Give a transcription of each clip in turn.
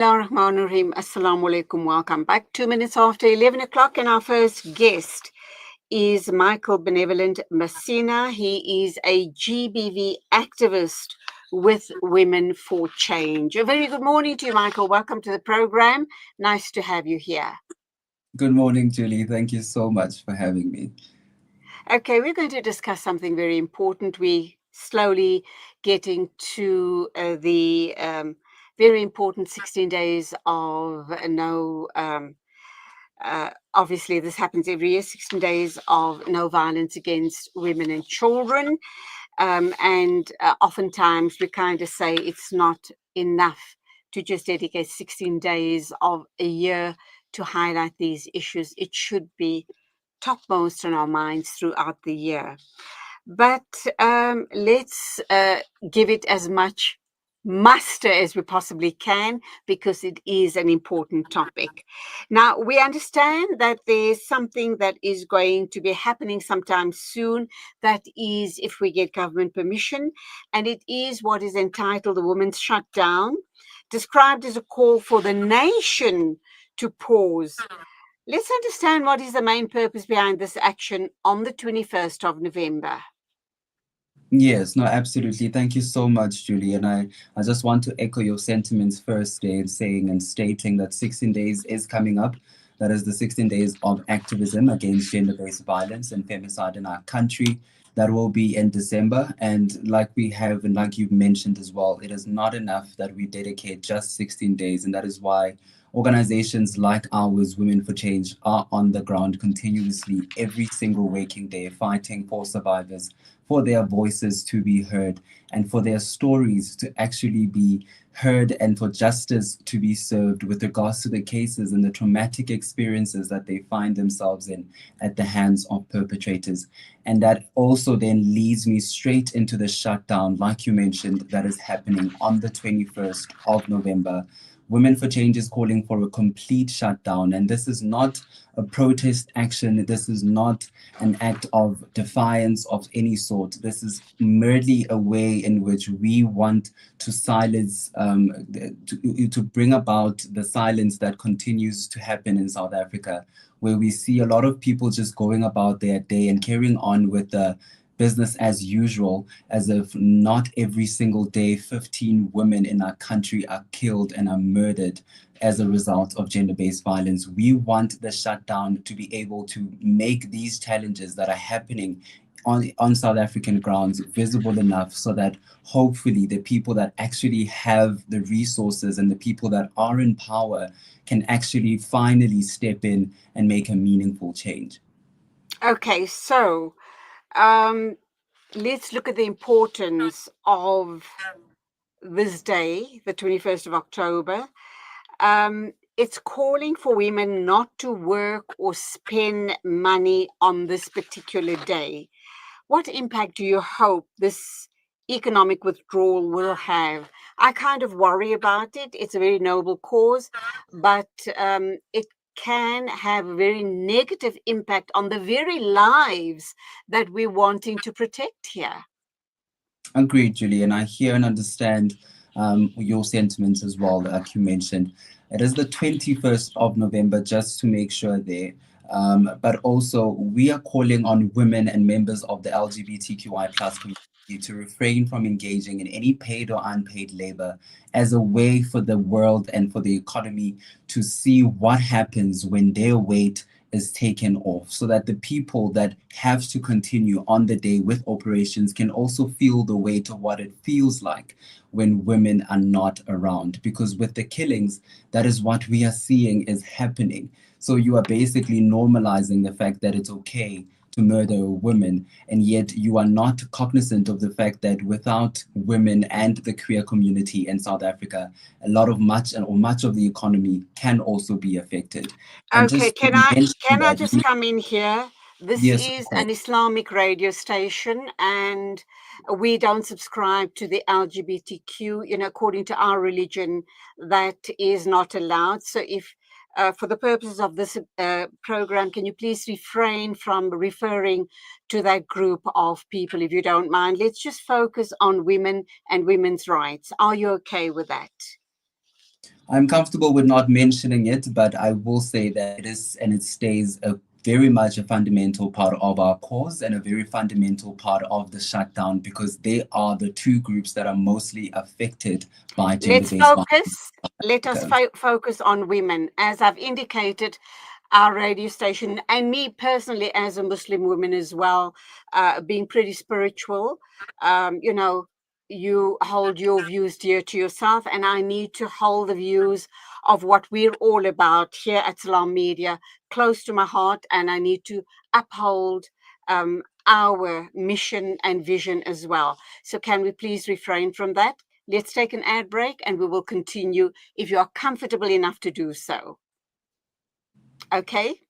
Bismillahirrahmanirrahim. Assalamu alaikum. Welcome back. 2 minutes after 11 o'clock, and our first guest is Michael Benevolent Masina. He is a GBV activist with Women for Change. A very good morning to you, Michael. Welcome to the program. Nice to have you here. Good morning, Julie. Thank you so much for having me. Okay, we're going to discuss something very important. We slowly getting to the very important 16 days of obviously this happens every year, 16 days of no violence against women and children. And oftentimes we kind of say it's not enough to just dedicate 16 days of a year to highlight these issues. It should be topmost on our minds throughout the year. But let's give it as much muster as we possibly can, because it is an important topic. Now, we understand that there's something that is going to be happening sometime soon. That is, if we get government permission, and it is what is entitled the Women's Shutdown, described as a call for the nation to pause. Let's understand what is the main purpose behind this action on the 21st of November. Yes, no, absolutely. Thank you so much, Julie. And I just want to echo your sentiments first in saying and stating that 16 days is coming up. That is the 16 days of activism against gender-based violence and femicide in our country. That will be in December. And like we have, and like you've mentioned as well, it is not enough that we dedicate just 16 days. And that is why organizations like ours, Women for Change, are on the ground continuously every single waking day, fighting for survivors, for their voices to be heard, and for their stories to actually be heard, and for justice to be served with regards to the cases and the traumatic experiences that they find themselves in at the hands of perpetrators. And that also then leads me straight into the shutdown, like you mentioned, that is happening on the 21st of November. Women for Change is calling for a complete shutdown. And this is not a protest action. This is not an act of defiance of any sort. This is merely a way in which we want to silence, to bring about the silence that continues to happen in South Africa, where we see a lot of people just going about their day and carrying on with the business as usual, as if not every single day 15 women in our country are killed and are murdered as a result of gender-based violence. We want the shutdown to be able to make these challenges that are happening on South African grounds visible enough, so that hopefully the people that actually have the resources and the people that are in power can actually finally step in and make a meaningful change. Okay, so let's look at the importance of this day, the 21st of October. It's calling for women not to work or spend money on this particular day. What impact do you hope this economic withdrawal will have? I kind of worry about it. It's a very noble cause, but it can have a very negative impact on the very lives that we're wanting to protect here. Agreed, Julie, and I hear and understand your sentiments as well, like you mentioned. It is the 21st of November, just to make sure there. But also, we are calling on women and members of the LGBTQI plus community to refrain from engaging in any paid or unpaid labor, as a way for the world and for the economy to see what happens when their weight is taken off, so that the people that have to continue on the day with operations can also feel the weight of what it feels like when women are not around. Because with the killings, that is what we are seeing is happening. So you are basically normalizing the fact that it's okay to murder a woman, and yet you are not cognizant of the fact that without women and the queer community in South Africa, a lot of much of the economy can also be affected. And Okay, just to mention can I that, just come in here? This yes, of is course. an Islamic radio station, and we don't subscribe to the LGBTQ. According to our religion, that is not allowed. So, if for the purposes of this program, can you please refrain from referring to that group of people, if you don't mind? Let's just focus on women and women's rights. Are you okay with that? I'm comfortable with not mentioning it, but I will say that it is and it stays very much a fundamental part of our cause and a very fundamental part of the shutdown, because they are the two groups that are mostly affected by gender-based violence. Let us focus on women. As I've indicated, our radio station, and me personally as a Muslim woman as well, being pretty spiritual, you know, you hold your views dear to yourself, and I need to hold the views of what we're all about here at Salam Media close to my heart, and I need to uphold our mission and vision as well. So can we please refrain from that? Let's take an ad break and we will continue if you are comfortable enough to do so. Okay?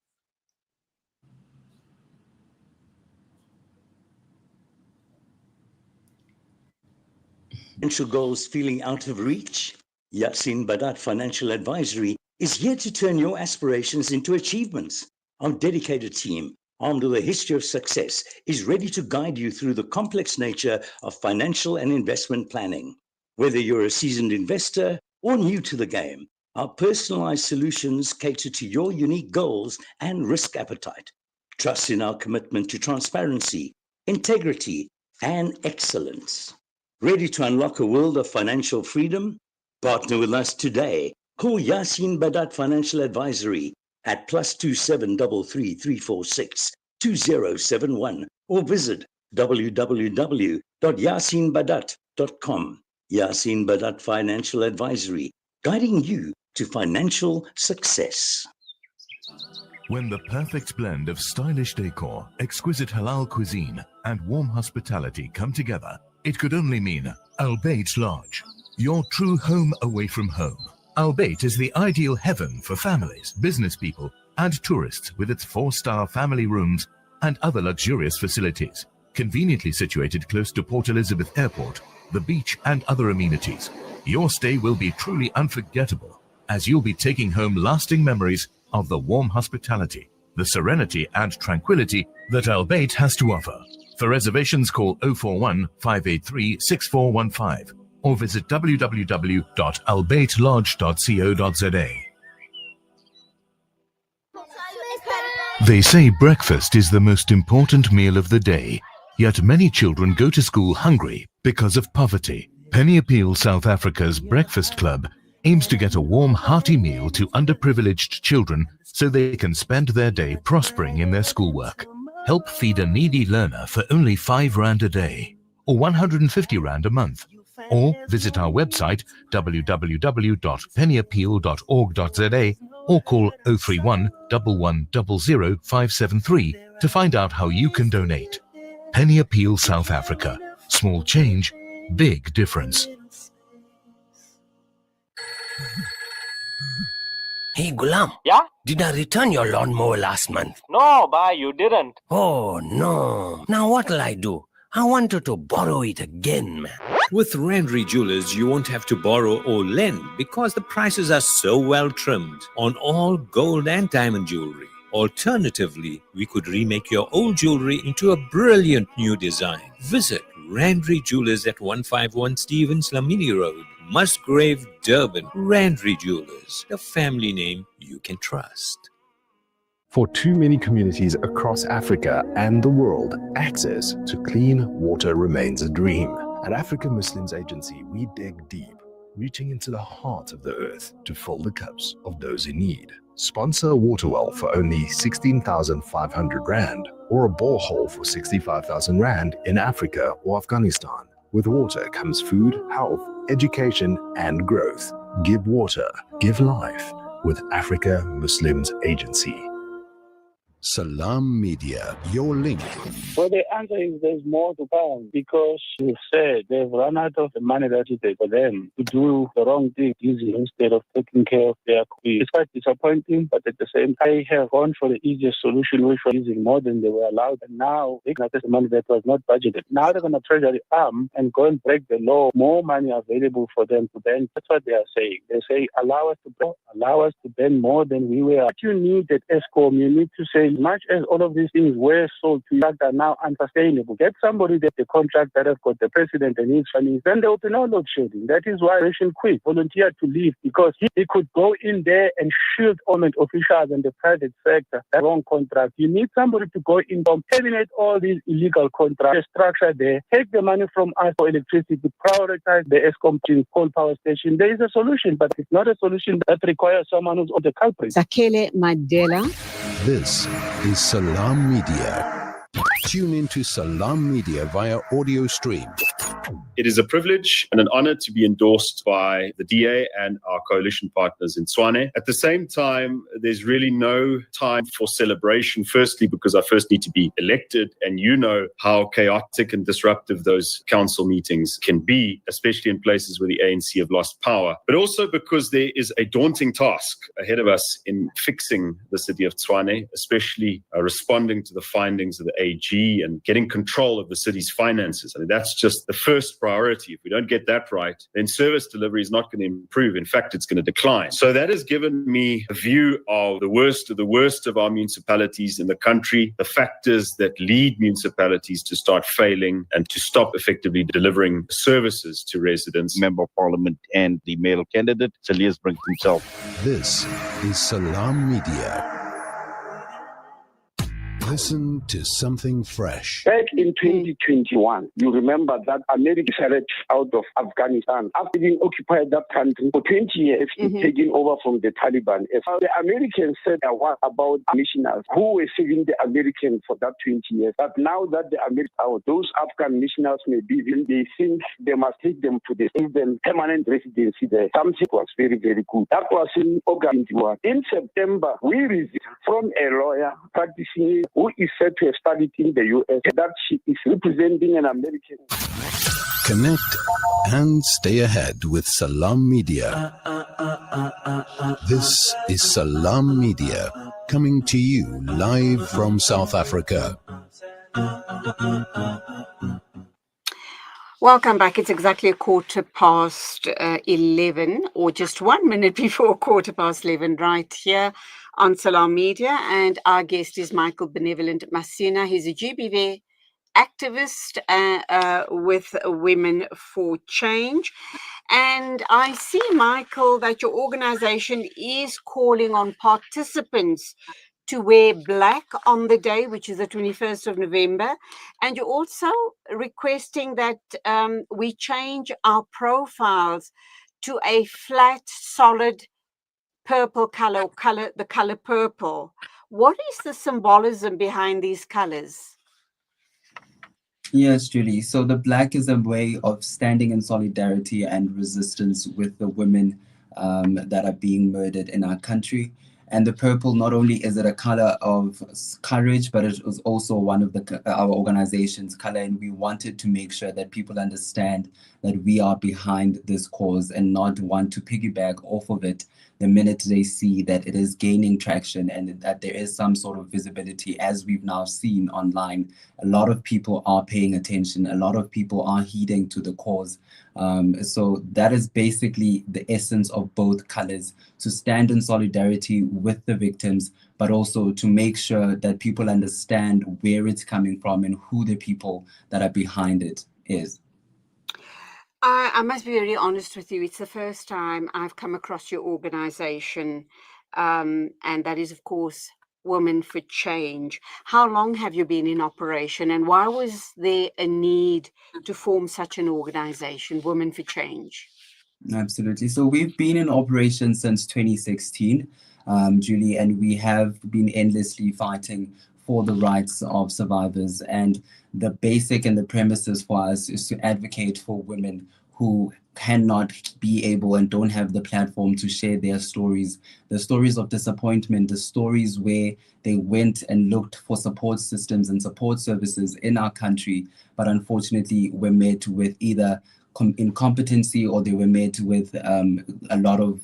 Financial goals feeling out of reach? Yasin Badat Financial Advisory is here to turn your aspirations into achievements. Our dedicated team, armed with a history of success, is ready to guide you through the complex nature of financial and investment planning. Whether you're a seasoned investor or new to the game, our personalized solutions cater to your unique goals and risk appetite. Trust in our commitment to transparency, integrity, and excellence. Ready to unlock a world of financial freedom? Partner with us today. Call Yasin Badat Financial Advisory at +27 33 346 2071 or visit www.yasinbadat.com. Yasin Badat Financial Advisory, guiding you to financial success. When the perfect blend of stylish decor, exquisite halal cuisine, and warm hospitality come together, it could only mean Al Bayt Lodge, your true home away from home. Al Bayt is the ideal heaven for families, business people, and tourists, with its 4-star family rooms and other luxurious facilities. Conveniently situated close to Port Elizabeth Airport, the beach, and other amenities, your stay will be truly unforgettable, as you'll be taking home lasting memories of the warm hospitality, the serenity and tranquility that Al Bayt has to offer. For reservations, call 041 583 6415 or visit www.albaytlodge.co.za. They say breakfast is the most important meal of the day, yet many children go to school hungry because of poverty. Penny Appeal South Africa's Breakfast Club aims to get a warm, hearty meal to underprivileged children so they can spend their day prospering in their schoolwork. Help feed a needy learner for only 5 Rand a day or 150 Rand a month. Or visit our website www.pennyappeal.org.za or call 031 1100 573 to find out how you can donate. Penny Appeal South Africa. Small change, big difference. Hey Gulam. Yeah? Did I return your lawnmower last month? No, bye, you didn't. Oh no. Now what'll I do? I wanted to borrow it again, man. With Rendry Jewelers, you won't have to borrow or lend because the prices are so well trimmed on all gold and diamond jewelry. Alternatively, we could remake your old jewelry into a brilliant new design. Visit Rendry Jewelers at 151 Stevens Lamini Road, Musgrave, Durban. Rendry Jewelers, a family name you can trust. For too many communities across Africa and the world, access to clean water remains a dream. At African Muslims Agency, we dig deep, reaching into the heart of the earth to fill the cups of those in need. Sponsor a water well for only 16,500 Rand or a borehole for 65,000 Rand in Africa or Afghanistan. With water comes food, health, education, and growth. Give water, give life with Africa Muslims Agency. Salam Media, your link. Well, the answer is there's more to come because you said they've run out of the money that is there for them to do the wrong thing using instead of taking care of their community. It's quite disappointing, but at the same time, they have gone for the easiest solution, which was using more than they were allowed. And now they got the money that was not budgeted. Now they're going to treasure the arm and go and break the law. More money available for them to bend. That's what they are saying. They say, allow us to bend more than we were. What you need at ESCOM, you need to say, as much as all of these things were sold to you that are now unsustainable, get somebody that the contract that has got the president and his families, then there will be no load shedding. That is why Ration quit, volunteered to leave, because he could go in there and shield government officials and the private sector, that wrong contract. You need somebody to go in and terminate all these illegal contracts, the structure there, take the money from us for electricity, prioritize the Eskom coal power station. There is a solution, but it's not a solution that requires someone who's on the culprit. Zakele Mandela. This is Salam Media. Tune into Salam Media via audio stream. It is a privilege and an honor to be endorsed by the DA and our coalition partners in Tshwane. At the same time, there's really no time for celebration, firstly, because I first need to be elected, and you know how chaotic and disruptive those council meetings can be, especially in places where the ANC have lost power, but also because there is a daunting task ahead of us in fixing the city of Tshwane, especially responding to the findings of the AG and getting control of the city's finances. I mean, that's just the first priority. If we don't get that right, then service delivery is not going to improve. In fact, it's going to decline. So that has given me a view of the worst of our municipalities in the country, the factors that lead municipalities to start failing and to stop effectively delivering services to residents. Member of Parliament and the male candidate, Salias brings himself. This is Salam Media. Listen to something fresh. Back in 2021, you remember that America decided out of Afghanistan after being occupied that country for 20 years, taking over from the Taliban. The Americans said what about missionaries who were saving the Americans for that 20 years. But now that the Americans, those Afghan missionaries may be, they think they must take them to the permanent residency there. Something was very, very good. That was in August. In September, we received from a lawyer practicing who is said to have studied in the US, that she is representing an American. Connect and stay ahead with Salam Media. This is Salam Media, coming to you live from South Africa. Welcome back. It's exactly 11:15, or just 1 minute before 11:15, right here on Salam Media. And our guest is Michael Benevolent Masina. He's a GBV activist with Women for Change. And I see, Michael, that your organization is calling on participants to wear black on the day, which is the 21st of November. And you're also requesting that we change our profiles to a flat, solid purple color, the color purple. What is the symbolism behind these colors? Yes, Julie. So the black is a way of standing in solidarity and resistance with the women that are being murdered in our country. And the purple, not only is it a color of courage, but it was also one of our organization's color. And we wanted to make sure that people understand that we are behind this cause and not want to piggyback off of it the minute they see that it is gaining traction and that there is some sort of visibility. As we've now seen online, a lot of people are paying attention. A lot of people are heeding to the cause. So that is basically the essence of both colors, to stand in solidarity with the victims, but also to make sure that people understand where it's coming from and who the people that are behind it is. I must be very honest with you. It's the first time I've come across your organization, and that is, of course, Women for Change. How long have you been in operation, and why was there a need to form such an organization, Women for Change? Absolutely. So we've been in operation since 2016, Julie, and we have been endlessly fighting for the rights of survivors. And the basic and the premises for us is to advocate for women who cannot be able and don't have the platform to share their stories, the stories of disappointment, the stories where they went and looked for support systems and support services in our country, but unfortunately were met with either incompetency, or they were met with a lot of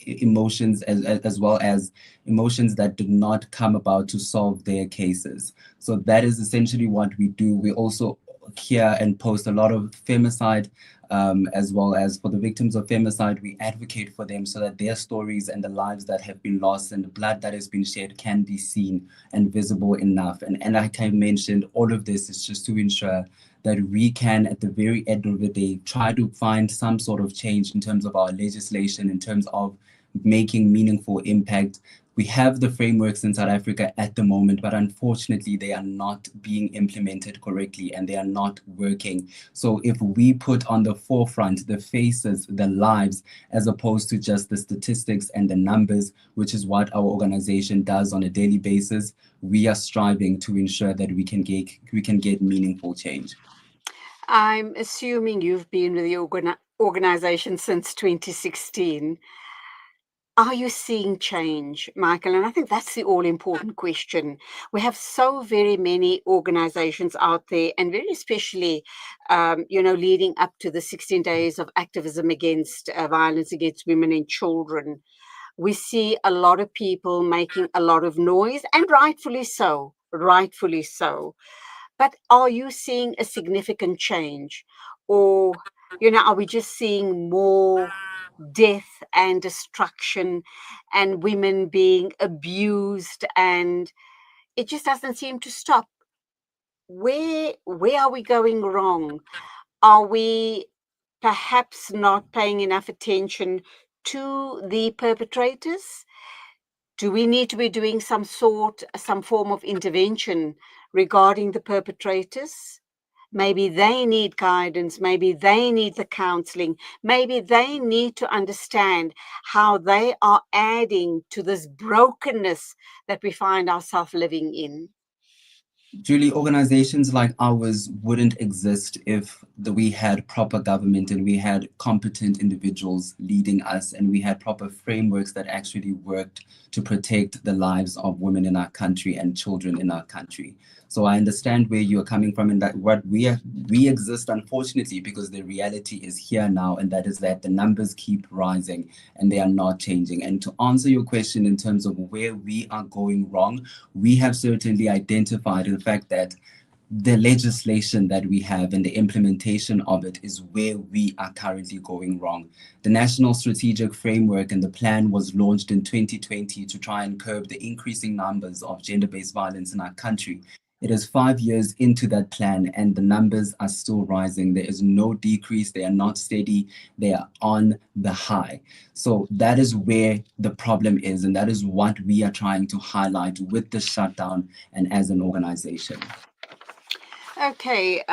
emotions, as well as emotions that did not come about to solve their cases. So that is essentially what we do. We also hear and post a lot of femicide as well as for the victims of femicide. We advocate for them so that their stories and the lives that have been lost and the blood that has been shed can be seen and visible enough. And like I mentioned, all of this is just to ensure that we can, at the very end of the day, try to find some sort of change in terms of our legislation, in terms of making meaningful impact. We have the frameworks in South Africa at the moment, but unfortunately, they are not being implemented correctly and they are not working. So if we put on the forefront the faces, the lives, as opposed to just the statistics and the numbers, which is what our organization does on a daily basis, we are striving to ensure that we can get meaningful change. I'm assuming you've been with the organization since 2016. Are you seeing change, Michael? And I think that's the all-important question. We have so very many organizations out there, and very especially, leading up to the 16 days of activism against violence against women and children. We see a lot of people making a lot of noise, and rightfully so, rightfully so. But are you seeing a significant change? Or, are we just seeing more death and destruction and women being abused, and it just doesn't seem to stop? Where are we going wrong? Are we perhaps not paying enough attention to the perpetrators? Do we need to be doing some form of intervention regarding the perpetrators? Maybe they need guidance, maybe they need the counseling, maybe they need to understand how they are adding to this brokenness that we find ourselves living in. Julie, organizations like ours wouldn't exist if we had proper government and we had competent individuals leading us and we had proper frameworks that actually worked to protect the lives of women in our country and children in our country. So I understand where you're coming from, and that what we exist, unfortunately, because the reality is here now, and that is that the numbers keep rising and they are not changing. And to answer your question in terms of where we are going wrong, we have certainly identified the fact that the legislation that we have and the implementation of it is where we are currently going wrong. The National Strategic Framework and the plan was launched in 2020 to try and curb the increasing numbers of gender-based violence in our country. It is 5 years into that plan and the numbers are still rising. There is no decrease. They are not steady. They are on the high. So that is where the problem is. And that is what we are trying to highlight with the shutdown and as an organization. Okay.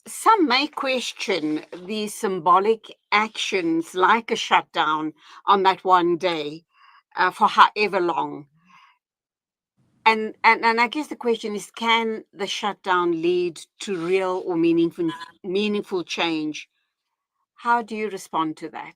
Some may question the symbolic actions like a shutdown on that one day for however long. And I guess the question is, can the shutdown lead to real or meaningful change? How do you respond to that?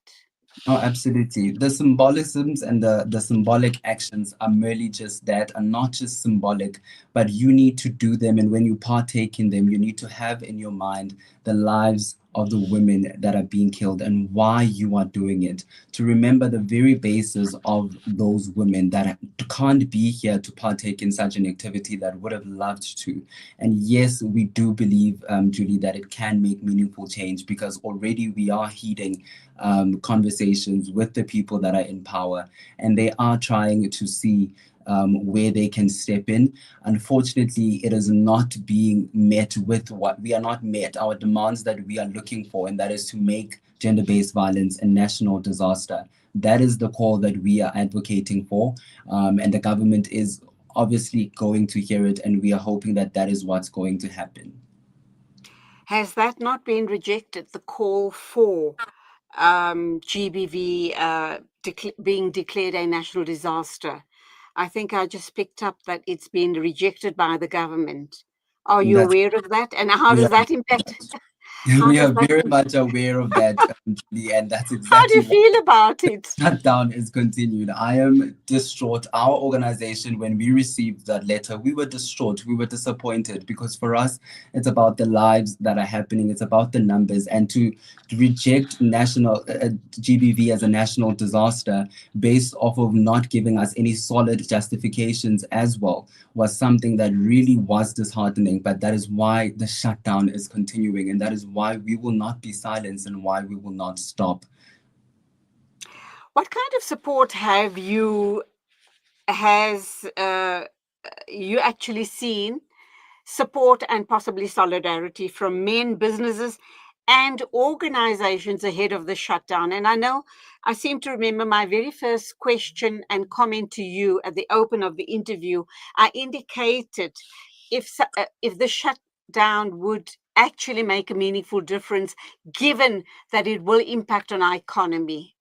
Oh, absolutely. The symbolisms and the symbolic actions are merely just that, are not just symbolic, but you need to do them. And when you partake in them, you need to have in your mind the lives of the women that are being killed and why you are doing it. To remember the very basis of those women that can't be here to partake in such an activity that would have loved to. And yes, we do believe, Julie, that it can make meaningful change because already we are heeding conversations with the people that are in power, and they are trying to see where they can step in. Unfortunately, it is not being met with what we are not met, our demands that we are looking for, and that is to make gender-based violence a national disaster. That is the call that we are advocating for, and the government is obviously going to hear it, and we are hoping that that is what's going to happen. Has that not been rejected, the call for GBV being declared a national disaster? I think I just picked up that it's been rejected by the government. Are you aware of that? And how does that impact? We are very much aware of that, Julie, and that's exactly how do you feel about it? Shutdown is continued. I am distraught. Our organization, when we received that letter, we were distraught. We were disappointed because for us, it's about the lives that are happening. It's about the numbers, and to reject national GBV as a national disaster based off of not giving us any solid justifications as well was something that really was disheartening. But that is why the shutdown is continuing, and that is why we will not be silenced and why we will not stop. What kind of support has you actually seen, support and possibly solidarity from men, businesses, and organizations ahead of the shutdown? And I know I seem to remember my very first question and comment to you at the open of the interview. I indicated if the shutdown would actually make a meaningful difference, given that it will impact on our economy.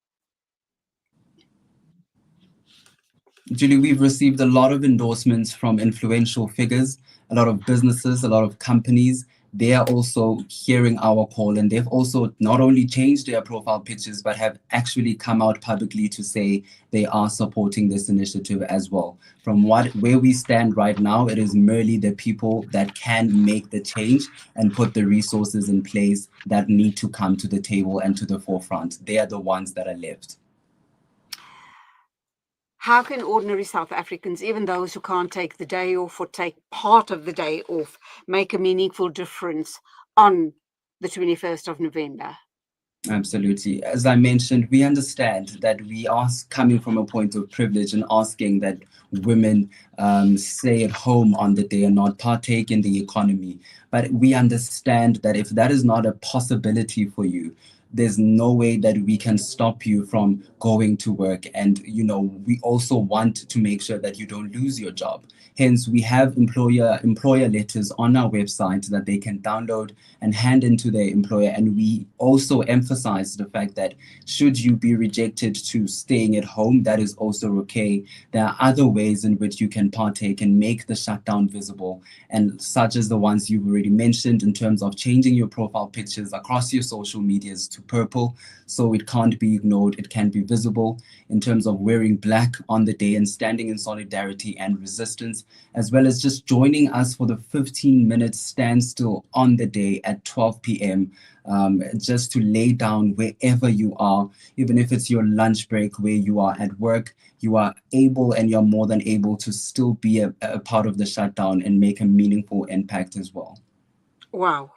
Julie, we've received a lot of endorsements from influential figures, a lot of businesses, a lot of companies. They are also hearing our call, and they've also not only changed their profile pictures, but have actually come out publicly to say they are supporting this initiative as well. From where we stand right now, it is merely the people that can make the change and put the resources in place that need to come to the table and to the forefront. They are the ones that are left. How can ordinary South Africans, even those who can't take the day off or take part of the day off, make a meaningful difference on the 21st of November? Absolutely. As I mentioned, we understand that we are coming from a point of privilege and asking that women stay at home on the day and not partake in the economy. But we understand that if that is not a possibility for you, there's no way that we can stop you from going to work. And, we also want to make sure that you don't lose your job. Hence, we have employer letters on our website that they can download and hand into their employer. And we also emphasize the fact that should you be rejected to staying at home, that is also okay. There are other ways in which you can partake and make the shutdown visible, and such as the ones you've already mentioned in terms of changing your profile pictures across your social medias to purple so it can't be ignored, it can be visible, in terms of wearing black on the day and standing in solidarity and resistance, as well as just joining us for the 15-minute standstill on the day at 12 p.m. Just to lay down wherever you are, even if it's your lunch break where you are at work, you are able and you're more than able to still be a part of the shutdown and make a meaningful impact as well. Wow.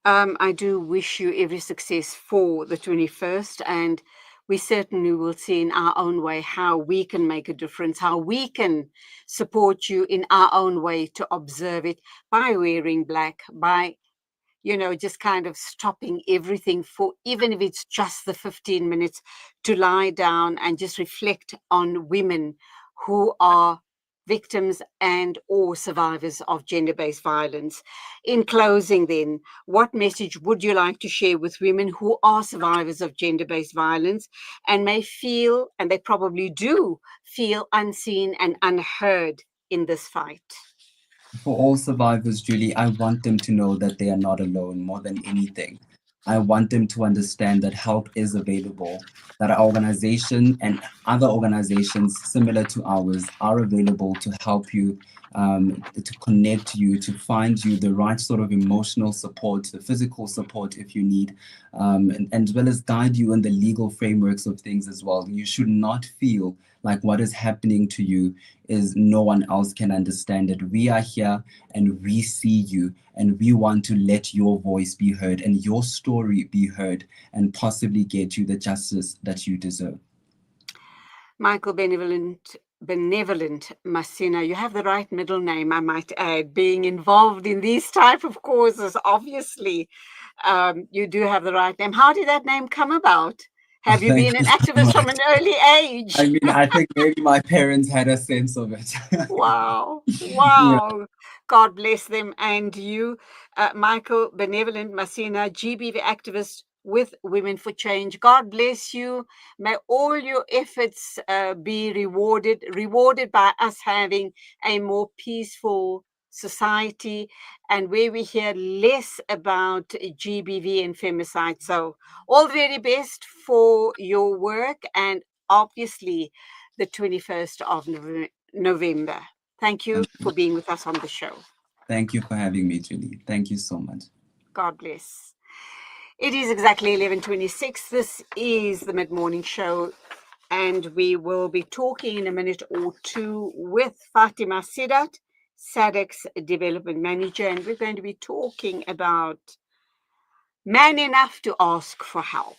I do wish you every success for the 21st, and we certainly will see in our own way how we can make a difference, how we can support you in our own way to observe it by wearing black, by just kind of stopping everything for, even if it's just the 15 minutes, to lie down and just reflect on women who are victims and or survivors of gender-based violence. In closing then, what message would you like to share with women who are survivors of gender-based violence and may feel, and they probably do feel, unseen and unheard in this fight? For all survivors, Julie, I want them to know that they are not alone more than anything. I want them to understand that help is available, that our organization and other organizations similar to ours are available to help you, to connect you, to find you the right sort of emotional support, the physical support if you need, and as well as guide you in the legal frameworks of things as well. You should not feel like what is happening to you is no one else can understand it. We are here and we see you, and we want to let your voice be heard and your story be heard and possibly get you the justice that you deserve. Michael Benevolent Masina, you have the right middle name, I might add, being involved in these type of causes. Obviously, you do have the right name. How did that name come about? Have you been an activist from an early age? I mean, I think maybe my parents had a sense of it. Wow. Yeah. God bless them and you. Michael Benevolent Masina, GBV activist with Women for Change. God bless you. May all your efforts be rewarded by us having a more peaceful society, and where we hear less about GBV and femicide. So all the very best for your work, and obviously the 21st of November. Thank you for being with us on the show. Thank you for having me, Julie. Thank you so much. God bless. It is exactly 11:26. This is the Mid-Morning Show, and we will be talking in a minute or two with Fatima Sidat, SADC's Development Manager, and we're going to be talking about man enough to ask for help.